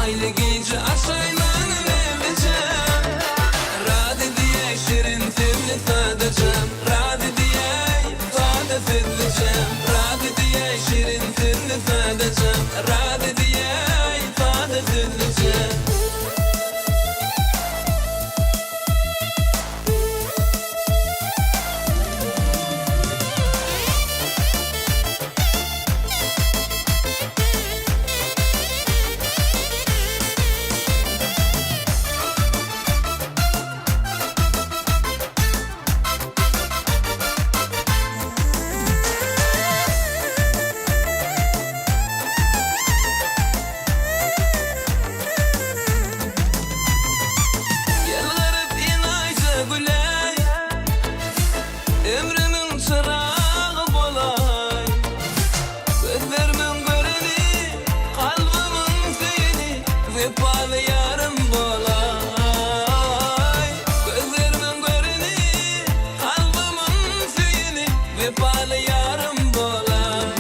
Aile gece aşaylan evleceğim. Radi diye şirin filli fedeceğim. Radi diye fade fedeceğim. Radi diye şirin filli fedeceğim. Radi diye fade fedeceğim. Ömrümün çırağı bolay, gözlerimin göreni, kalbimin seni, vefalı yarım bolay. Gözlerimin göreni, kalbimin seni, vefalı yarım bolay.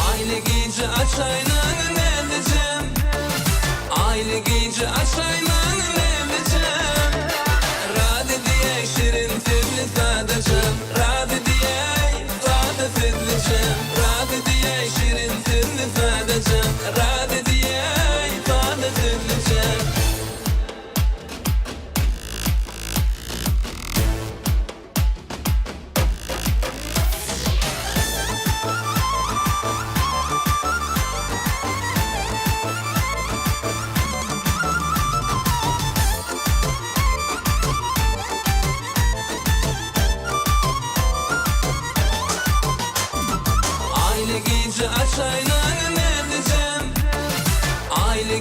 Aile gece açaylan evleceğim. Aile gece açaylan evleceğim. Radi diye şirin filli fedeceğim. Radi diye fade fedeceğim. Radi diye şirin filli fedeceğim. Radi diye fade fedeceğim. Aile gece açaylan evleceğim. Aile